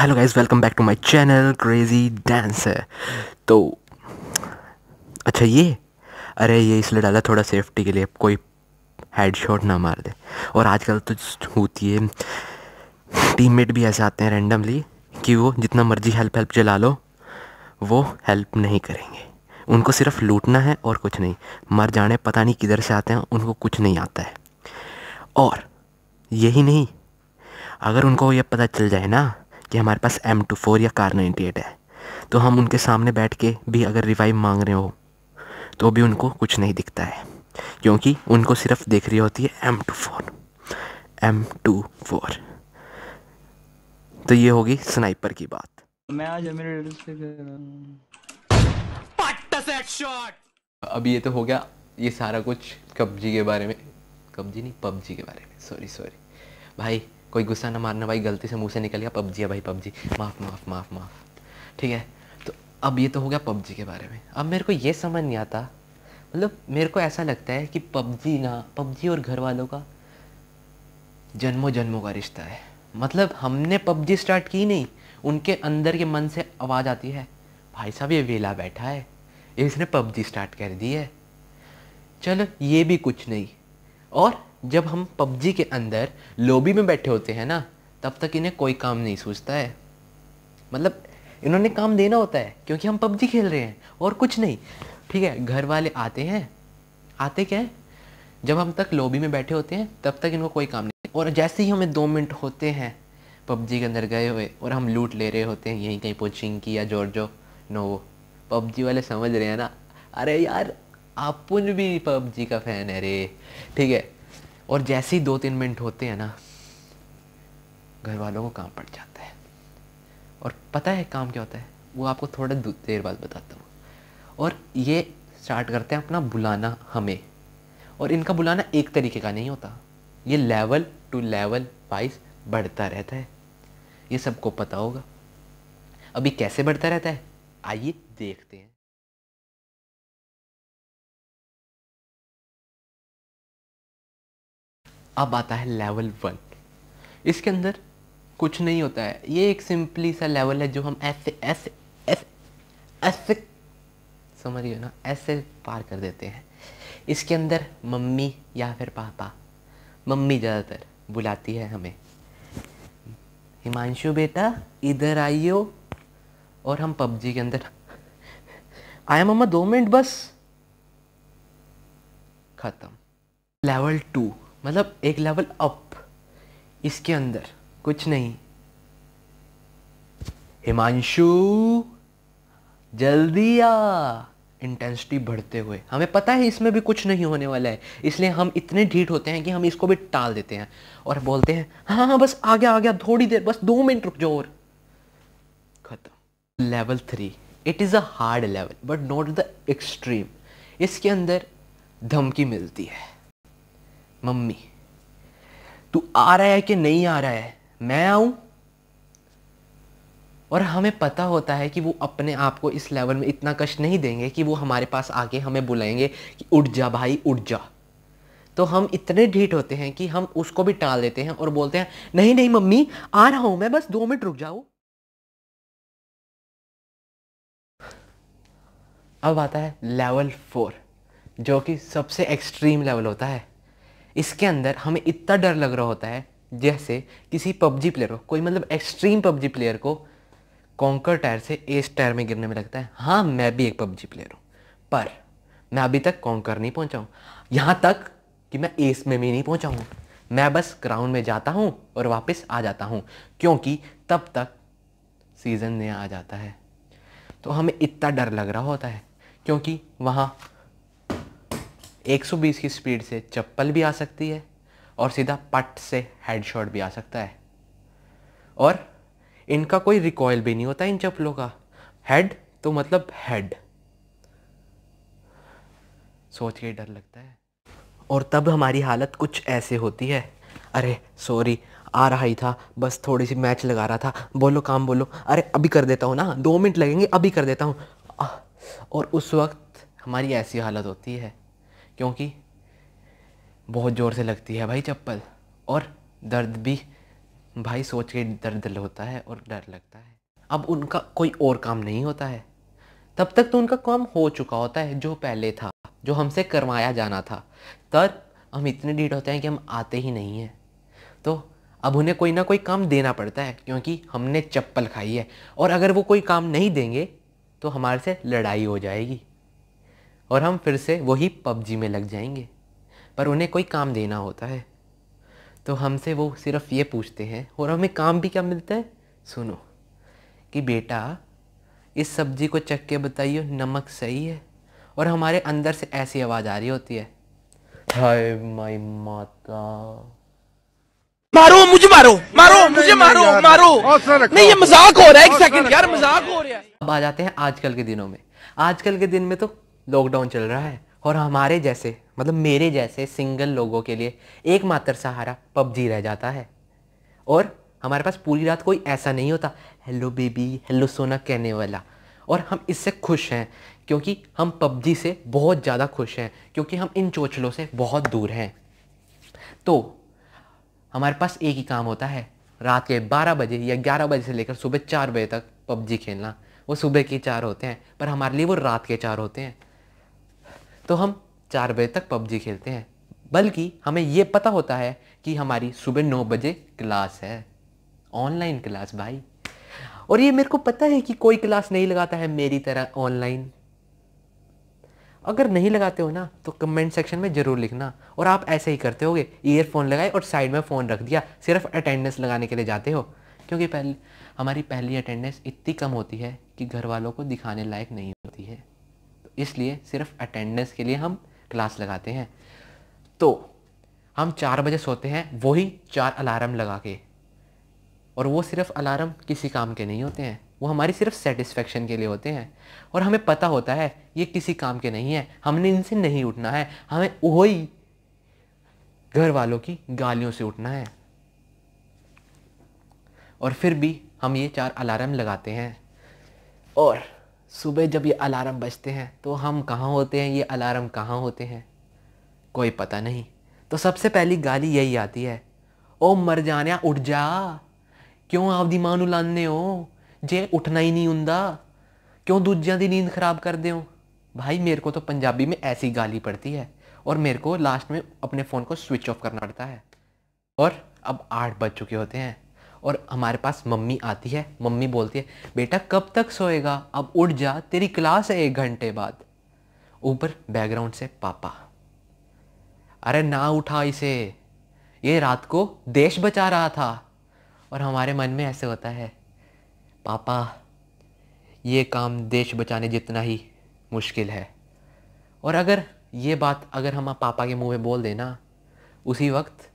Hello guys, welcome back to my channel crazy dancer. तो अच्छा ये इसलिए डाला थोड़ा सेफ्टी के लिए, कोई हेडशॉट ना मार दे। और आजकल तो होती है, टीममेट भी ऐसे आते हैं रैंडमली कि वो जितना मर्जी हेल्प चला लो, वो हेल्प नहीं करेंगे। उनको सिर्फ लूटना है और कुछ नहीं। मर जाने पता नहीं किधर से आते हैं, उनको कुछ नहीं आता है। और यही नहीं, अगर उनको ये पता चल जाए ना कि हमारे पास M24 या कार 98 है, तो हम उनके सामने बैठ के भी अगर रिवाइव मांग रहे हो तो भी उनको कुछ नहीं दिखता है, क्योंकि उनको सिर्फ दिख रही होती है M24। तो ये होगी स्नाइपर की बात। मैं आज मेरे से अभी ये तो हो गया ये सारा कुछ कब्जी के बारे में, कब्जी नहीं पबजी के बारे में। सॉरी भाई, कोई गुस्सा ना मारना भाई, गलती से मुंह से निकल गया पबजी है भाई, पबजी माफ़। ठीक है, तो अब ये तो हो गया पबजी के बारे में। अब मेरे को ये समझ नहीं आता, मतलब मेरे को ऐसा लगता है कि पबजी और घर वालों का जन्मों जन्मों का रिश्ता है। मतलब हमने पबजी स्टार्ट की नहीं, उनके अंदर के मन से आवाज़ आती है, भाई साहब ये वेला बैठा है, इसने पबजी स्टार्ट कर दी है, चलो ये भी कुछ नहीं। और जब हम पबजी के अंदर लॉबी में बैठे होते हैं ना, तब तक इन्हें कोई काम नहीं सूझता है। मतलब इन्होंने काम देना होता है क्योंकि हम पबजी खेल रहे हैं और कुछ नहीं। ठीक है, घर वाले आते हैं, आते क्या है, जब हम तक लॉबी में बैठे होते हैं तब तक इनको कोई काम नहीं। और जैसे ही हमें 2 मिनट होते हैं पबजी के अंदर गए हुए और हम लूट ले रहे होते हैं यहीं कहीं पोचिंग की या जॉर्जो नोवो, पबजी वाले समझ रहे हैं ना, अरे यार अपन भी पबजी का फ़ैन है रे। ठीक है, और जैसे ही 2-3 मिनट होते हैं ना, घर वालों को काम पड़ जाता है। और पता है काम क्या होता है, वो आपको थोड़ा देर बाद बताता हूँ। और ये स्टार्ट करते हैं अपना बुलाना हमें, और इनका बुलाना एक तरीके का नहीं होता, ये लेवल टू लेवल वाइज बढ़ता रहता है। ये सबको पता होगा। अभी कैसे बढ़ता रहता है, आइए देखते हैं। अब आता है लेवल 1। इसके अंदर कुछ नहीं होता है, ये एक सिंपली सा लेवल है जो हम ऐसे ऐसे ऐसे ऐसे, समझिए ना, ऐसे पार कर देते हैं। इसके अंदर मम्मी या फिर पापा, मम्मी ज़्यादातर बुलाती है हमें, हिमांशु बेटा इधर आइयो, और हम पबजी के अंदर आया मम्मा 2 मिनट बस, ख़त्म। लेवल 2 मतलब एक लेवल अप, इसके अंदर कुछ नहीं, हिमांशु जल्दी आ, इंटेंसिटी बढ़ते हुए। हमें पता है इसमें भी कुछ नहीं होने वाला है, इसलिए हम इतने ढीठ होते हैं कि हम इसको भी टाल देते हैं और बोलते हैं हाँ बस आ गया थोड़ी देर, बस 2 मिनट रुक जाओ, और खत्म। Level 3, it is a hard level but not the extreme. इसके अंदर धमकी मिलती है, मम्मी तू आ रहा है कि नहीं आ रहा है, मैं आऊं। और हमें पता होता है कि वो अपने आप को इस लेवल में इतना कष्ट नहीं देंगे कि वो हमारे पास आके हमें बुलाएंगे कि उठ जा भाई उठ जा। तो हम इतने ढीठ होते हैं कि हम उसको भी टाल देते हैं और बोलते हैं नहीं मम्मी आ रहा हूं मैं, बस 2 मिनट रुक जाओ। अब आता है लेवल 4, जो कि सबसे एक्सट्रीम लेवल होता है। इसके अंदर हमें इतना डर लग रहा होता है जैसे किसी पबजी प्लेयर को, कोई मतलब एक्सट्रीम पबजी प्लेयर को कॉन्कर टायर से एस टायर में गिरने में लगता है। हाँ मैं भी एक पबजी प्लेयर हूँ, पर मैं अभी तक कॉन्कर नहीं पहुँचा हूँ, यहाँ तक कि मैं एस में भी नहीं पहुँचा हूँ। मैं बस ग्राउंड में जाता हूँ और वापस आ जाता हूँ, क्योंकि तब तक सीज़न नया आ जाता है। तो हमें इतना डर लग रहा होता है क्योंकि वहाँ 120 की स्पीड से चप्पल भी आ सकती है और सीधा पट से हेडशॉट भी आ सकता है। और इनका कोई रिकॉयल भी नहीं होता इन चप्पलों का, हेड तो मतलब हेड, सोच के डर लगता है। और तब हमारी हालत कुछ ऐसे होती है, अरे सॉरी आ रहा ही था, बस थोड़ी सी मैच लगा रहा था, बोलो काम बोलो, अरे अभी कर देता हूँ ना, 2 मिनट लगेंगे अभी कर देता हूँ। और उस वक्त हमारी ऐसी हालत होती है क्योंकि बहुत ज़ोर से लगती है भाई चप्पल, और दर्द भी भाई सोच के दर्द होता है और डर लगता है। अब उनका कोई और काम नहीं होता है, तब तक तो उनका काम हो चुका होता है जो पहले था, जो हमसे करवाया जाना था। तब हम इतने ढीठ होते हैं कि हम आते ही नहीं हैं। तो अब उन्हें कोई ना कोई काम देना पड़ता है क्योंकि हमने चप्पल खाई है, और अगर वो कोई काम नहीं देंगे तो हमारे से लड़ाई हो जाएगी और हम फिर से वही पबजी में लग जाएंगे। पर उन्हें कोई काम देना होता है तो हमसे वो सिर्फ ये पूछते हैं, और हमें काम भी क्या मिलता है, सुनो, कि बेटा इस सब्जी को चख के बताइए नमक सही है। और हमारे अंदर से ऐसी आवाज़ आ रही होती है, हाय माई माता, मारो मुझे, मारो मारो मुझे, मारो मारो। नहीं ये मजाक हो रहा है, एक सेकंड यार, मजाक हो रहा है। अब आ जाते हैं आजकल के दिनों में। आजकल के दिन में तो लॉकडाउन चल रहा है और हमारे जैसे, मतलब मेरे जैसे सिंगल लोगों के लिए एकमात्र सहारा पबजी रह जाता है। और हमारे पास पूरी रात कोई ऐसा नहीं होता हेलो बेबी, हेलो सोना कहने वाला। और हम इससे खुश हैं क्योंकि हम पबजी से बहुत ज़्यादा खुश हैं, क्योंकि हम इन चोचलों से बहुत दूर हैं। तो हमारे पास एक ही काम होता है, रात के 12 बजे या 11 बजे से लेकर सुबह 4 बजे तक पबजी खेलना। वो सुबह के 4 होते हैं पर हमारे लिए वो रात के 4 होते हैं। तो हम 4 बजे तक पबजी खेलते हैं, बल्कि हमें ये पता होता है कि हमारी सुबह 9 बजे क्लास है, ऑनलाइन क्लास भाई। और ये मेरे को पता है कि कोई क्लास नहीं लगाता है मेरी तरह ऑनलाइन। अगर नहीं लगाते हो ना तो कमेंट सेक्शन में ज़रूर लिखना। और आप ऐसे ही करते होगे, ईयरफोन लगाए और साइड में फ़ोन रख दिया, सिर्फ अटेंडेंस लगाने के लिए जाते हो। क्योंकि हमारी पहली अटेंडेंस इतनी कम होती है कि घर वालों को दिखाने लायक नहीं होती है, तो इसलिए सिर्फ अटेंडेंस के लिए हम क्लास लगाते हैं। तो हम 4 बजे सोते हैं, वही 4 अलार्म लगा के। और वो सिर्फ अलार्म किसी काम के नहीं होते हैं, वो हमारी सिर्फ सेटिस्फेक्शन के लिए होते हैं। और हमें पता होता है ये किसी काम के नहीं है, हमने इनसे नहीं उठना है, हमें वही घर वालों की गालियों से उठना है। और फिर भी हम ये 4 अलार्म लगाते हैं। और सुबह जब ये अलार्म बजते हैं तो हम कहाँ होते हैं, ये अलार्म कहाँ होते हैं, कोई पता नहीं। तो सबसे पहली गाली यही आती है, ओ मर जाने उठ जा, क्यों आपदी मां नूं लाने हो, जे उठना ही नहीं हुंदा, क्यों दूजियां दी नींद खराब कर दे हो। भाई मेरे को तो पंजाबी में ऐसी गाली पड़ती है और मेरे को लास्ट में अपने फ़ोन को स्विच ऑफ करना पड़ता है। और अब 8 बज चुके होते हैं और हमारे पास मम्मी आती है। मम्मी बोलती है, बेटा कब तक सोएगा, अब उठ जा, तेरी क्लास है 1 घंटे बाद। ऊपर बैकग्राउंड से पापा, अरे ना उठा इसे, ये रात को देश बचा रहा था। और हमारे मन में ऐसे होता है, पापा ये काम देश बचाने जितना ही मुश्किल है। और अगर ये बात अगर हम पापा के मुंह में बोल देना, उसी वक्त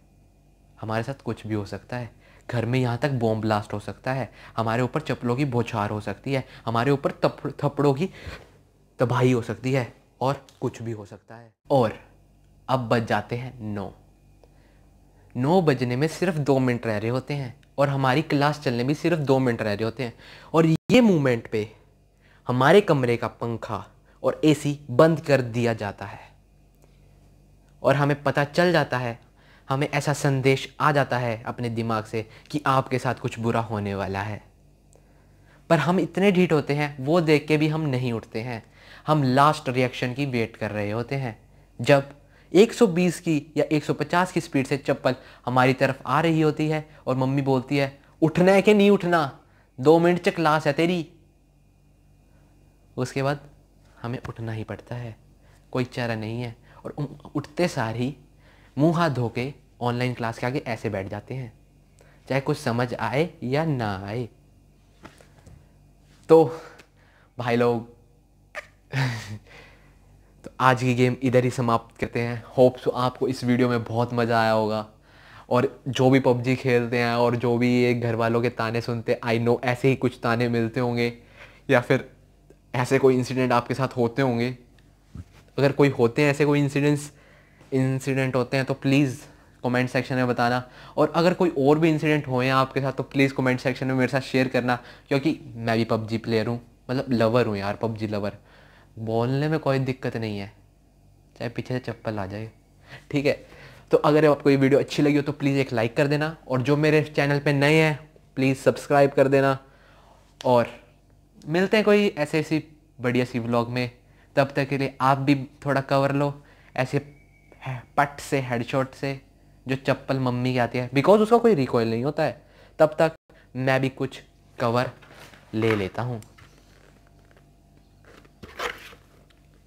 हमारे साथ कुछ भी हो सकता है। घर में यहाँ तक बॉम्ब ब्लास्ट हो सकता है, हमारे ऊपर चप्पलों की बौछार हो सकती है, हमारे ऊपर थप्पड़ों की तबाही हो सकती है, और कुछ भी हो सकता है। और अब बज जाते हैं 9 बजने में सिर्फ 2 मिनट रह रहे होते हैं और हमारी क्लास चलने में सिर्फ 2 मिनट रह रहे होते हैं। और ये मोमेंट पे हमारे कमरे का पंखा और एसी बंद कर दिया जाता है और हमें पता चल जाता है, हमें ऐसा संदेश आ जाता है अपने दिमाग से कि आपके साथ कुछ बुरा होने वाला है। पर हम इतने ढीठ होते हैं, वो देख के भी हम नहीं उठते हैं। हम लास्ट रिएक्शन की वेट कर रहे होते हैं, जब 120 की या 150 की स्पीड से चप्पल हमारी तरफ आ रही होती है और मम्मी बोलती है, उठना है कि नहीं उठना, 2 मिनट से क्लास है तेरी। उसके बाद हमें उठना ही पड़ता है, कोई चारा नहीं है। और उठते सार ही मुंह हाथ धो के ऑनलाइन क्लास के आगे ऐसे बैठ जाते हैं, चाहे कुछ समझ आए या ना आए। तो भाई लोग तो आज की गेम इधर ही समाप्त करते हैं। होप सो आपको इस वीडियो में बहुत मज़ा आया होगा। और जो भी पबजी खेलते हैं और जो भी ये घर वालों के ताने सुनते हैं, आई नो ऐसे ही कुछ ताने मिलते होंगे या फिर ऐसे कोई इंसिडेंट आपके साथ होते होंगे। अगर कोई होते हैं ऐसे कोई इंसिडेंट होते हैं तो प्लीज़ कमेंट सेक्शन में बताना। और अगर कोई और भी इंसिडेंट हुए हैं आपके साथ तो प्लीज़ कमेंट सेक्शन में मेरे साथ शेयर करना, क्योंकि मैं भी पबजी प्लेयर हूँ, मतलब लवर हूँ यार, पबजी लवर। बोलने में कोई दिक्कत नहीं है, चाहे पीछे से चप्पल आ जाए, ठीक है। तो अगर आपको ये वीडियो अच्छी लगी हो तो प्लीज़ एक लाइक कर देना, और जो मेरे चैनल पे नए हैं प्लीज़ सब्सक्राइब कर देना, और मिलते हैं कोई ऐसी बढ़िया सी व्लॉग में। तब तक के लिए आप भी थोड़ा कवर लो ऐसे पट से, हेडशॉट से, जो चप्पल मम्मी की आती है, बिकॉज उसका कोई रिकॉइल नहीं होता है। तब तक मैं भी कुछ कवर ले लेता हूँ,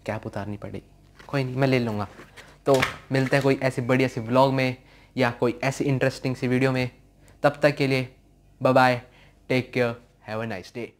कैप उतारनी पड़ेगी, कोई नहीं मैं ले लूँगा। तो मिलते हैं कोई ऐसी बढ़िया सी व्लॉग में या कोई ऐसी इंटरेस्टिंग सी वीडियो में। तब तक के लिए bye bye, take care, have a nice day.